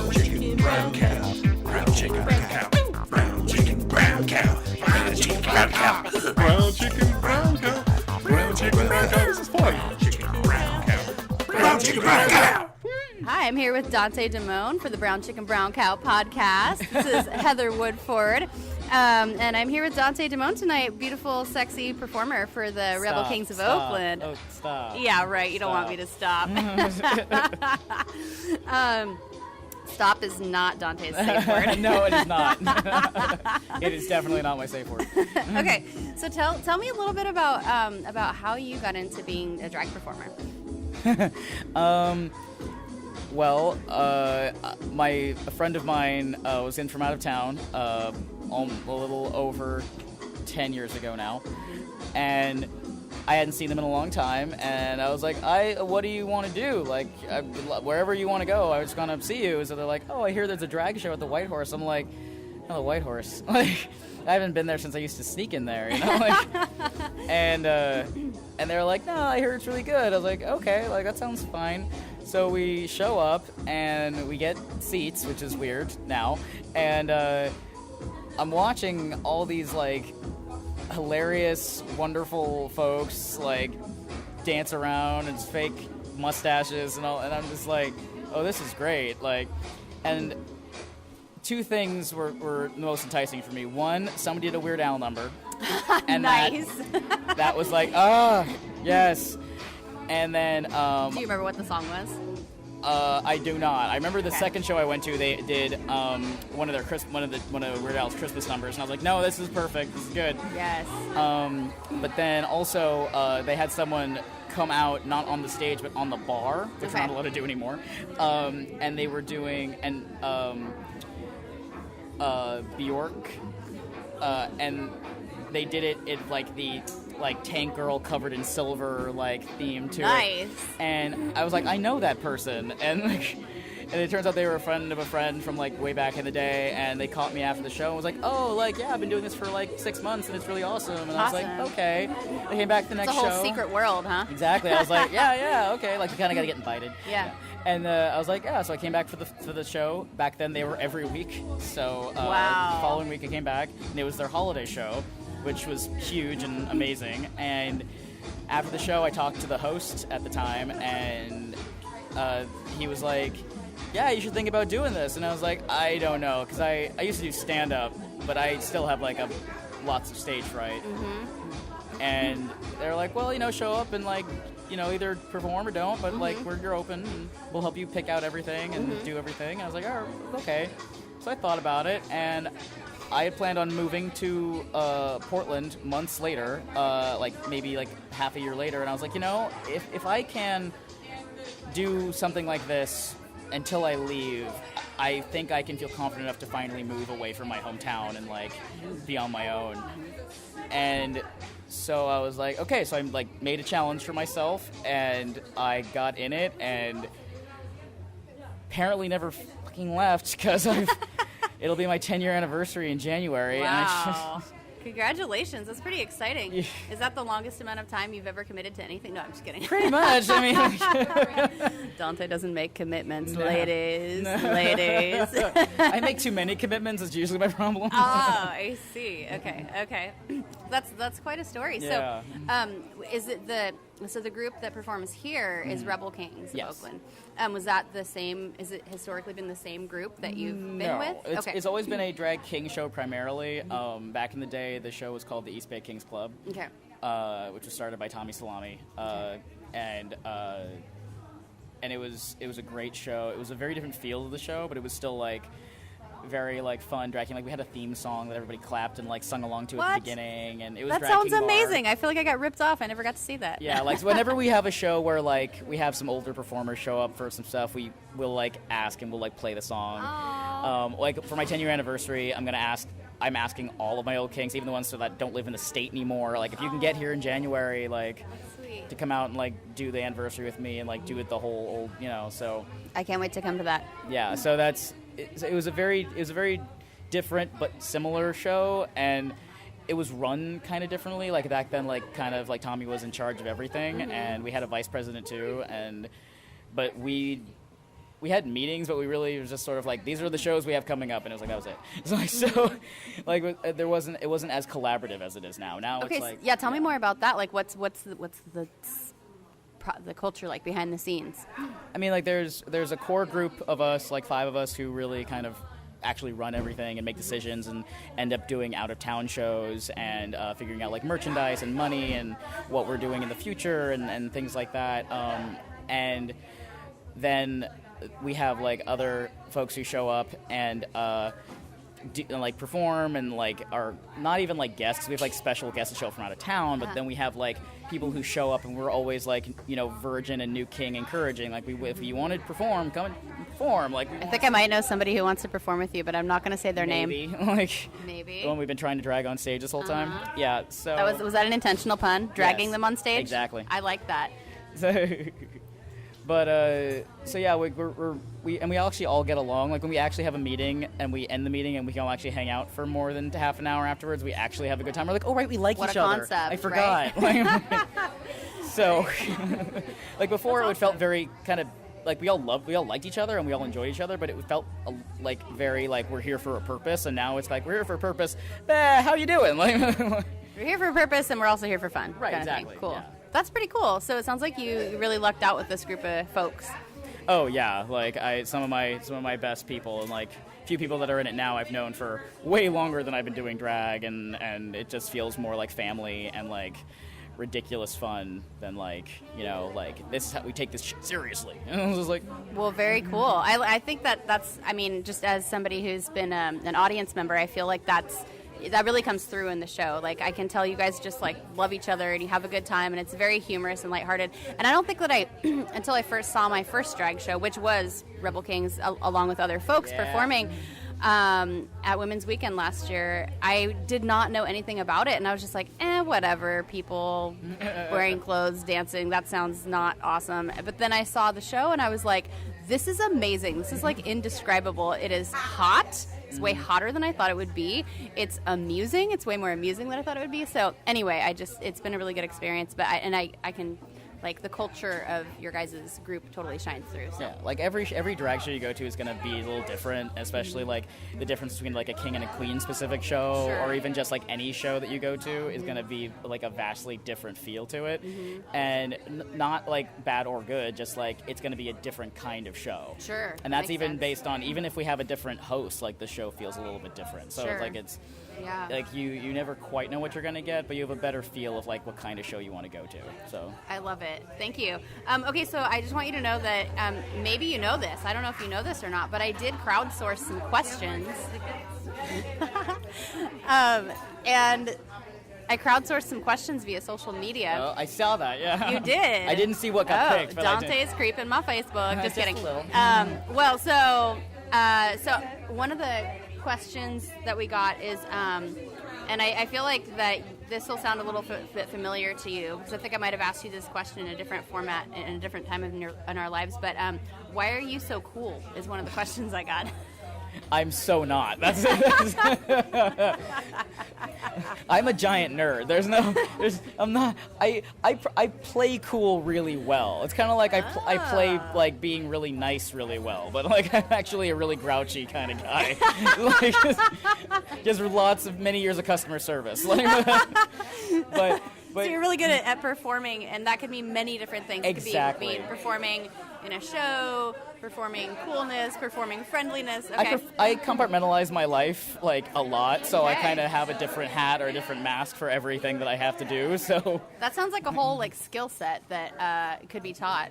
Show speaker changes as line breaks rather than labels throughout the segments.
Brown chicken, brown cow. Brown chicken, brown cow. Brown chicken, brown cow. Brown chicken, brown cow. Brown chicken, brown cow. Brown chicken, brown cow. This is fun. Brown chicken, brown cow. Brown chicken, brown cow.
Hi, I'm here with Dante Demoan for the Brown Chicken Brown Cow podcast. This is Heather Woodford. And I'm here with Dante Demoan tonight, beautiful, sexy performer for the Rebel Kings of Oakland.
Oh, stop.
Yeah, right. You don't want me to stop. Stop is not Dante's safe word.
No, it is not. It is definitely not my safe word.
Okay, so tell me a little bit about how you got into being a drag performer.
A friend of mine was in from out of town a little over 10 years ago now, and I hadn't seen them in a long time, and I was like, what do you want to do? Like, wherever you want to go, I was going to see you. So they're like, oh, I hear there's a drag show at the Whitehorse. I'm like, oh, the Whitehorse. Like, I haven't been there since I used to sneak in there, you know? Like, and they're like, no, I hear it's really good. I was like, okay, like, that sounds fine. So we show up, and we get seats, which is weird now, and I'm watching all these, like, hilarious, wonderful folks, like, dance around and fake mustaches and all, and I'm just like, oh, this is great. Like, and two things were the most enticing for me. One, somebody did a Weird Al number. And
nice.
that was like, yes. And then
do you remember what the song was?
I do not. I remember the second show I went to, they did one of Weird Al's Christmas numbers, and I was like, no, this is perfect. This is good.
Yes.
But then also they had someone come out, not on the stage, but on the bar, which we're not allowed to do anymore. And they were doing Bjork, and they did it in like the tank girl covered in silver theme to it. And I was like, I know that person, and it turns out they were a friend of a friend from way back in the day, and they caught me after the show and was like, oh, yeah, I've been doing this for 6 months and it's really awesome. And I was like, okay. They came back the next show.
It's a whole secret world, huh?
Exactly. I was like, yeah, okay. You kind of got to get invited.
Yeah.
And I was like, yeah. So I came back for the show. Back then they were every week. So
wow.
The following week I came back, and it was their holiday show, which was huge and amazing. And after the show, I talked to the host at the time, and he was like, yeah, you should think about doing this. And I was like, I don't know, because I used to do stand-up, but I still have lots of stage fright.
Mm-hmm.
And they're like, well, show up and either perform or don't, but you're open, and we'll help you pick out everything and do everything. And I was like, oh, okay. So I thought about it, and I had planned on moving to Portland months later, maybe half a year later, and I was like, if I can do something like this until I leave, I think I can feel confident enough to finally move away from my hometown and be on my own. And so I was like, okay, so I made a challenge for myself, and I got in it, and apparently never fucking left, because it'll be my 10-year anniversary in January.
Wow.
And
Congratulations. That's pretty exciting. Yeah. Is that the longest amount of time you've ever committed to anything? No, I'm just kidding.
Pretty much. I mean,
Dante doesn't make commitments, ladies. Ladies.
I make too many commitments. It's usually my problem.
Oh, I see. Okay. That's quite a story.
Yeah.
So, is the group that performs here is Rebel Kings of Oakland? Was that the same? Is it historically been the same group that you've been with?
It's always been a drag king show primarily. Back in the day, the show was called the East Bay Kings Club, which was started by Tommy Salami, and it was a great show. It was a very different feel of the show, but it was still very fun drag king. We had a theme song that everybody clapped and sung along to at the beginning, and it was
that
Drak
sounds
King
amazing.
Bar.
I feel like I got ripped off. I never got to see that.
Yeah, whenever we have a show where we have some older performers show up for some stuff, we will ask and we'll play the song. For my 10-year anniversary, I'm asking all of my old kings, even the ones that don't live in the state anymore. If you can get here in January, to come out and do the anniversary with me and do it the whole old, so.
I can't wait to come to that.
Yeah, so it was a very different but similar show, and it was run kind of differently. Back then, Tommy was in charge of everything, and we had a vice president too, but we we had meetings, but we really was just sort of like, these are the shows we have coming up, and it was like, that was it. It's like, so, like, it wasn't as collaborative as it is now. Now
okay,
it's like,
yeah, tell me more about that. Like, what's the culture like behind the scenes?
I mean, like, there's a core group of us, like 5 of us, who really kind of actually run everything and make decisions and end up doing out-of-town shows and figuring out, like, merchandise and money and what we're doing in the future and things like that. And then we have, like, other folks who show up and like perform and like are not even like guests. We have like special guests that show up from out of town, but then we have like people who show up and we're always like, you know, Virgin and New King encouraging, like, if you want to perform, come and perform. Like,
I think I might know somebody who wants to perform with you, but I'm not going to say their
maybe.
name.
Like,
maybe
the one we've been trying to drag on stage this whole time. Yeah, so
that was that an intentional pun? Dragging
Yes,
them on stage?
exactly.
I like that.
But so yeah, we actually all get along. Like, when we actually have a meeting and we end the meeting and we can all actually hang out for more than half an hour afterwards, we actually have a good time. We're like, oh right, we like
What
each
a
other.
concept,
I forgot.
right?
So, like, before it would felt very kind of like we all liked each other and we all enjoyed each other, but it felt like very like we're here for a purpose. And now it's like, we're here for a purpose. How you doing? Like,
We're here for a purpose and we're also here for fun.
Right,
kind of thing.
exactly,
Cool.
yeah.
That's pretty cool. So it sounds like you really lucked out with this group of folks.
oh yeah, like some of my best people, and like a few people that are in it now I've known for way longer than I've been doing drag, and it just feels more like family and like ridiculous fun than like, you know, like, this is how we take this shit seriously. And I was just like,
Well, very cool. I think that's, I mean, just as somebody who's been an audience member, I feel like that really comes through in the show. Like, I can tell you guys just like love each other and you have a good time, and it's very humorous and lighthearted. And I don't think that I, until I first saw my first drag show, which was Rebel Kings, along with other folks performing at Women's Weekend last year, I did not know anything about it, and I was just like, whatever, people wearing clothes, dancing, that sounds not awesome. But then I saw the show and I was like, this is amazing. This is like indescribable. It is hot. It's way hotter than I thought it would be. It's amusing. It's way more amusing than I thought it would be. So anyway, it's been a really good experience. But I can, like, the culture of your guys' group totally shines through. So.
yeah, like every drag show you go to is going to be a little different, especially like the difference between like a king and a queen specific show,
Sure.
or even just like any show that you go to is going to be like a vastly different feel to it, and not like bad or good, just like it's going to be a different kind of show.
Sure,
And that's
makes
even
sense.
based on, even if we have a different host, like the show feels a little bit different. So
Sure.
it's like it's
Yeah.
like you never quite know what you're going to get, but you have a better feel of like what kind of show you want to go to. So
I love it. Thank you. Okay, so I just want you to know that maybe you know this. I don't know if you know this or not, but I did crowdsource some questions. And I crowdsourced some questions via social media.
I saw that, yeah.
You did?
I didn't see what got picked, but I did.
Dante is creeping my Facebook. Just
Just
kidding.
a little.
Well, so one of the questions that we got is, and I feel like that this will sound a little bit familiar to you, because I think I might have asked you this question in a different format in a different time in our lives. But why are you so cool? Is one of the questions I got.
I'm so not. That's I'm a giant nerd. I'm not. I play cool really well. It's kind of like I play like being really nice really well, but like I'm actually a really grouchy kind of guy. Like just many years of customer service. Like, but
So you're really good at performing, and that could mean many different things.
Exactly.
It could be performing in a show, performing coolness, performing friendliness. Okay.
I compartmentalize my life like a lot, so I
Okay.
kind of have a different hat or a different mask for everything that I have to do. So
That sounds like a whole like skill set that could be taught.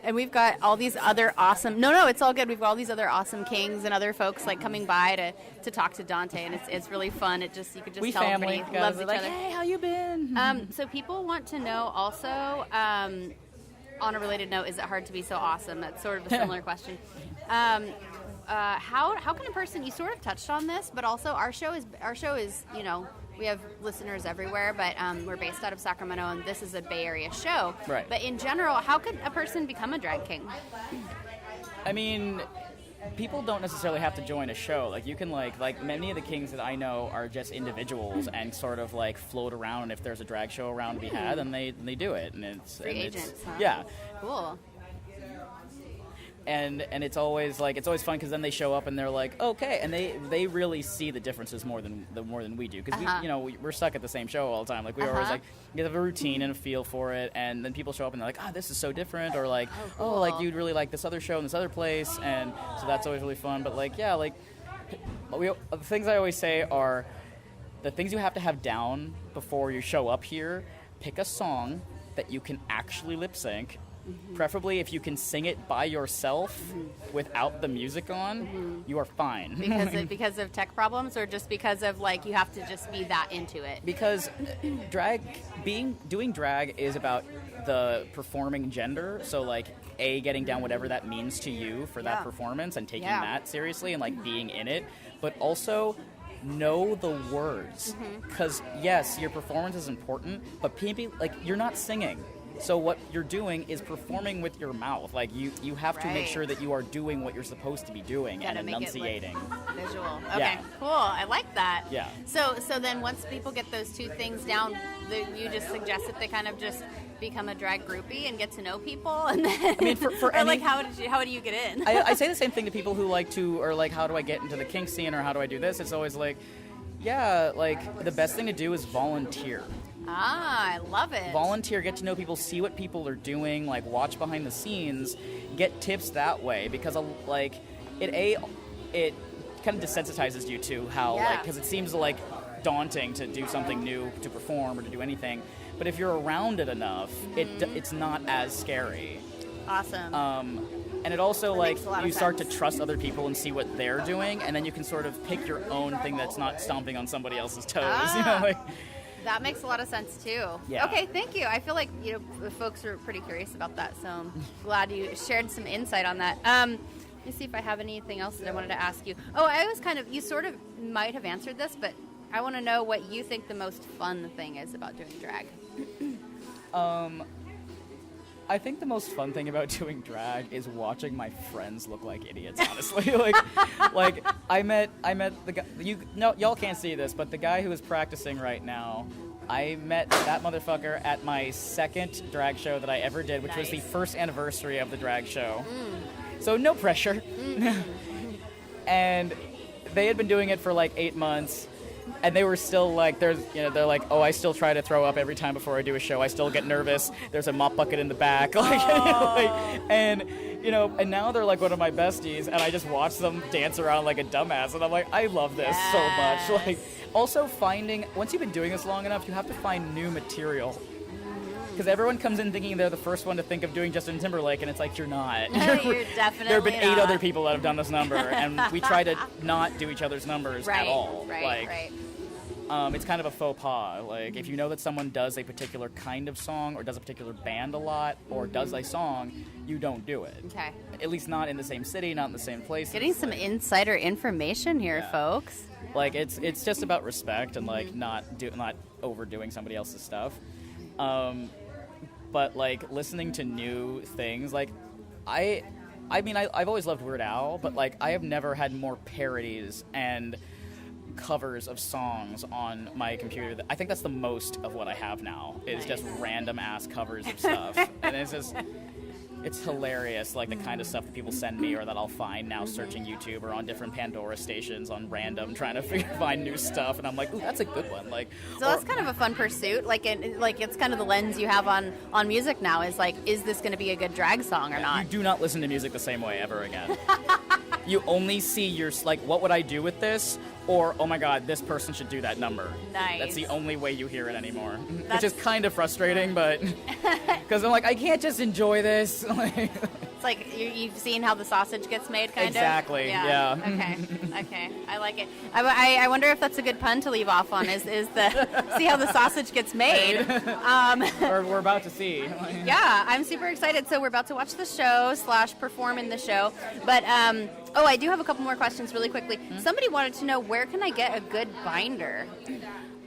And we've got all these other awesome. No, it's all good. We've got all these other awesome kings and other folks like coming by to talk to Dante, and it's really fun. You could just
we
tell
family
everybody
guys
loves
are
each
like,
other.
hey, how you been?
So people want to know also. On a related note, is it hard to be so awesome? That's sort of a similar question. How can a person? You sort of touched on this, but also our show is you know, we have listeners everywhere, but we're based out of Sacramento, and this is a Bay Area show.
Right.
But in general, how could a person become a drag king?
I mean, people don't necessarily have to join a show. Like you can like many of the kings that I know are just individuals and sort of like float around. And if there's a drag show around to be had, then they do it, and it's
Free
and it's-
agents, huh?
Yeah.
Cool.
and it's always fun because then they show up and they're like, okay, and they really see the differences more than we do, because we're stuck at the same show all the time. Like we always like you have a routine and a feel for it, and then people show up and they're like, this is so different, or like,
cool.
like you'd really like this other show in this other place, and so that's always really fun. But like, yeah, like the things I always say are the things you have to have down before you show up here. Pick a song that you can actually lip sync. Preferably if you can sing it by yourself without the music on, you are fine.
Because of tech problems, or just because of like you have to just be that into it? Because
doing drag is about the performing gender, so like getting down whatever that means to you for that performance and taking that seriously and like being in it, but also know the words, because yes, your performance is important, but maybe like you're not singing. So what you're doing is performing with your mouth. Like you have to make sure that you are doing what you're supposed to be doing and enunciating.
Visual. Okay, cool. I like that.
Yeah.
So then once people get those two things down, you just suggest that they kind of just become a drag groupie and get to know people, and then, I mean, for any, like how do you get in?
I say the same thing to people who like to, or like, how do I get into the kink scene, or how do I do this? It's always like, like the best thing to do is volunteer.
I love it.
Volunteer, get to know people, see what people are doing, like watch behind the scenes, get tips that way, because like it kind of desensitizes you to how like, because it seems like daunting to do something new, to perform or to do anything, but if you're around it enough, it's not as scary.
Awesome.
And it also like you start to trust other people and see what they're doing, and then you can sort of pick your own thing that's not stomping on somebody else's toes. You know, like.
That makes a lot of sense too.
Yeah.
Okay, thank you. I feel like folks are pretty curious about that, so I'm glad you shared some insight on that. Let me see if I have anything else that I wanted to ask you. Oh, I was you sort of might have answered this, but I want to know what you think the most fun thing is about doing drag.
I think the most fun thing about doing drag is watching my friends look like idiots, honestly. like I met the guy, y'all can't see this, but the guy who is practicing right now, I met that motherfucker at my second drag show that I ever did, which was the first anniversary of the drag show. So no pressure. And they had been doing it for like 8 months. And they were still like, they're like, oh, I still try to throw up every time before I do a show. I still get nervous. There's a mop bucket in the back. And now they're like one of my besties, and I just watch them dance around like a dumbass. And I'm like, I love this so much. Like, also once you've been doing this long enough, you have to find new material. Because everyone comes in thinking they're the first one to think of doing Justin Timberlake, and it's like, you're not.
You're definitely
There have been 8
not.
other people that have done this number, and we try to not do each other's numbers at all.
Right.
It's kind of a faux pas. Like, if you know that someone does a particular kind of song, or does a particular band a lot, or does a song, you don't do it.
Okay.
At least not in the same city, not in the same place.
Getting some insider information here, folks.
Like, it's just about respect and like not overdoing somebody else's stuff. But like listening to new things, like I've always loved Weird Al, but like I have never had more parodies and covers of songs on my computer. I think that's the most of what I have now is just random ass covers of stuff, and it's hilarious, like the kind of stuff that people send me or that I'll find now searching YouTube or on different Pandora stations on random trying to find new stuff, and I'm like, ooh, that's a good one. Like,
so that's kind of a fun pursuit. Like it's kind of the lens you have on music now is like, is this going to be a good drag song or not?
You do not listen to music the same way ever again. You only see what would I do with this? Or, oh my god, this person should do that number.
Nice.
That's the only way you hear it anymore. Which is kind of frustrating, but... Because I'm like, I can't just enjoy this.
It's like you've seen how the sausage gets made, kind
exactly,
of?
yeah.
Okay, I like it. I wonder if that's a good pun to leave off on, is the see how the sausage gets made.
We're about to see.
Yeah, I'm super excited. So we're about to watch the show / perform in the show. But, I do have a couple more questions really quickly. Somebody wanted to know, where can I get a good binder?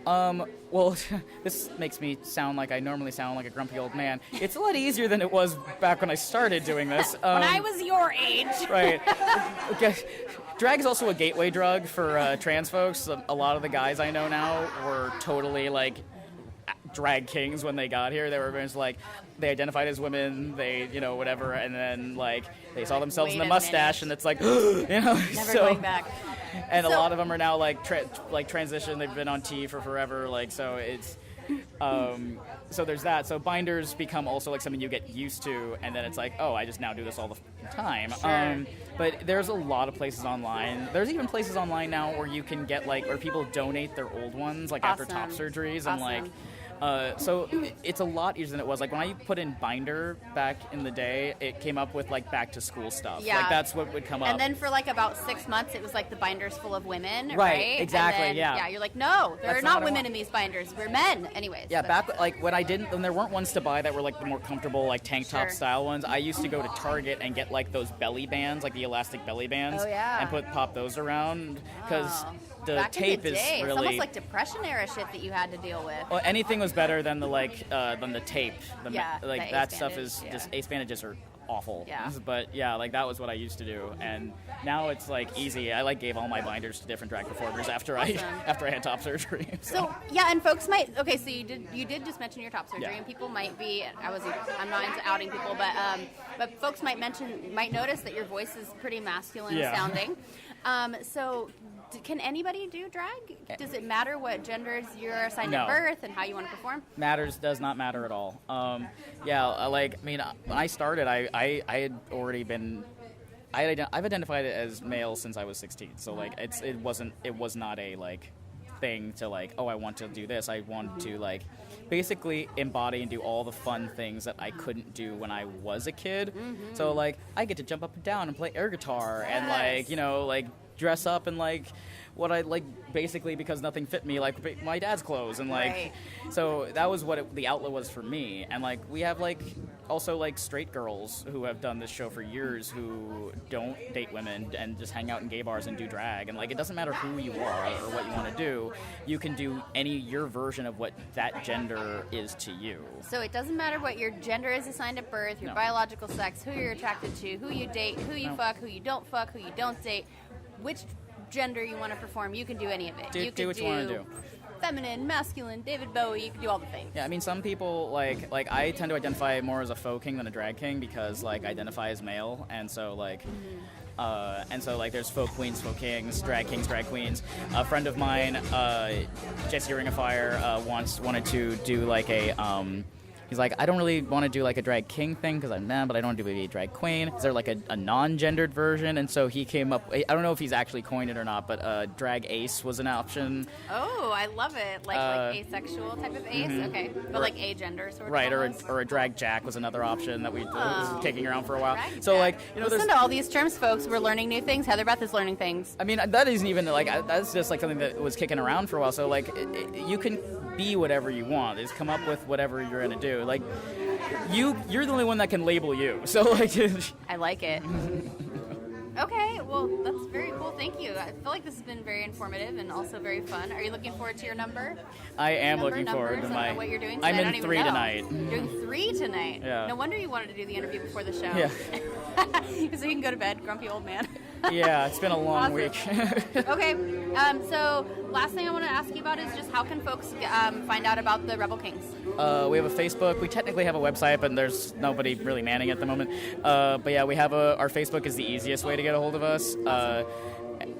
Well, this makes me I normally sound like a grumpy old man. It's a lot easier than it was back when I started doing this.
When I was your age.
Right. Okay. Drag is also a gateway drug for trans folks. A lot of the guys I know now were totally, like, Drak Kings when they got here. They were just like, they identified as women, they, whatever, and then, like, they saw themselves in the mustache, and it's like,
Never going back.
And a lot of them are now, like, transition. They've been on T for forever, like, so it's... so there's that. So binders become also like something you get used to, and then it's like, oh, I just now do this all the time.
Sure.
But there's a lot of places online. There's even places online now where you can get where people donate their old ones, like after top surgeries, and like. So it's a lot easier than it was. Like when I put in binder back in the day, it came up with like back to school stuff.
Yeah.
Like that's what would come up.
And then for like about 6 months, it was like the binders full of women,
right? Exactly.
And then,
yeah.
Yeah. You're like, no, there are not women in these binders. We're men, anyways.
Yeah. Back like when there weren't ones to buy that were like the more comfortable like tank top style ones. I used to go to Target and get like those belly bands, like the elastic belly bands, and pop those around because. The
back
tape
in the day,
is really
it's almost like depression era shit that you had to deal with.
Well, anything was better than the tape. The that stuff is
bandage,
just ace bandages are awful.
Yeah.
But yeah, like that was what I used to do, and now it's like easy. I like gave all my binders to different drag performers after I had top surgery.
So yeah, and folks might so you did just mention your top surgery, and people might be I'm not into outing people, but folks might notice that your voice is pretty masculine sounding. So can anybody do drag? Does it matter what genders you're assigned at birth and how you want to perform?
Does not matter at all. When I started, I had already been. I've identified it as male since I was 16. So like it was not a like thing to like, oh, I want to do this. I want to like basically embody and do all the fun things that I couldn't do when I was a kid. Mm-hmm. So like I get to jump up and down and play air guitar and like dress up and like what I like basically because nothing fit me like my dad's clothes and like so that was what the outlet was for me. And like we have like also like straight girls who have done this show for years who don't date women and just hang out in gay bars and do drag, and like it doesn't matter who you are or what you want to do, you can do your version of what that gender is to you.
So it doesn't matter what your gender is assigned at birth, your biological sex, who you're attracted to, who you date, who you fuck, who you don't date, which gender you want to perform, you can do any of it.
Do what you want to do.
Feminine, masculine, David Bowie, you can do all the things.
Yeah, I mean, some people, like I tend to identify more as a faux king than a drag king because, like, I identify as male, and so, like, there's faux queens, faux kings, drag queens. A friend of mine, Jesse Ring of Fire, once wanted to do, like, he's like, I don't really want to do like a drag king thing because I'm man, but I don't want to do a drag queen. Is there like a non-gendered version? And so he came up, I don't know if he's actually coined it or not, but drag ace was an option.
Oh, I love it. Like asexual type of ace? Mm-hmm. Okay. But like agender sort of.
Right, or a drag jack was another option that we was kicking around for a while.
Drag
so
jack.
like,
listen to all these terms, folks. We're learning new things. HethreBeth is learning things.
I mean, that isn't even like, that's just like something that was kicking around for a while. So like, you can be whatever you want. Just come up with whatever you're going to do. Like, you're the only one that can label you. So like,
I like it. Okay, well, that's very cool. Thank you. I feel like this has been very informative and also very fun. Are you looking forward to your number?
I am looking forward to my.
What you're doing tonight?
I'm in 3 tonight.
You're doing 3 tonight.
Yeah.
No wonder you wanted to do the interview before the show.
Yeah.
So you can go to bed, grumpy old man.
Yeah, it's been a long
awesome.
week.
Okay, so last thing I want to ask you about is just how can folks find out about the Rebel Kings?
We have a Facebook. We technically have a website, but there's nobody really manning it at the moment. But yeah, we have our Facebook is the easiest way to get a hold of us.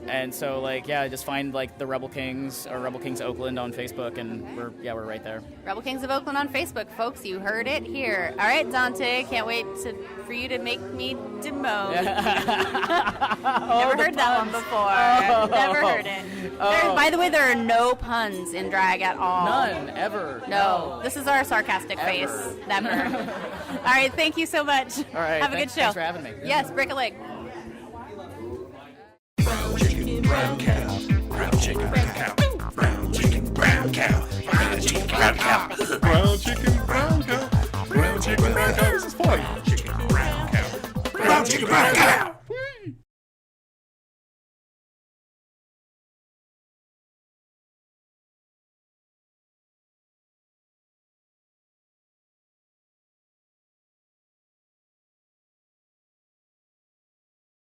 And so, like, yeah, just find, like, the Rebel Kings or Rebel Kings Oakland on Facebook, and we're right there.
Rebel Kings of Oakland on Facebook, folks. You heard it here. All right, Dante, can't wait for you to make me Demoan. Never heard that one before. Never heard it. By the way, there are no puns in drag at all.
None, ever.
No. This is our sarcastic face. Never. All right, thank you so much.
All right.
Have a good show.
Thanks for having me.
Yes, break a leg.
Brown cow, brown chicken, brown cow, brown chicken, brown cow, brown chicken, brown cow, brown chicken, brown cow, brown chicken, brown cow. This is 40. Chicken, brown cow, brown chicken, brown cow.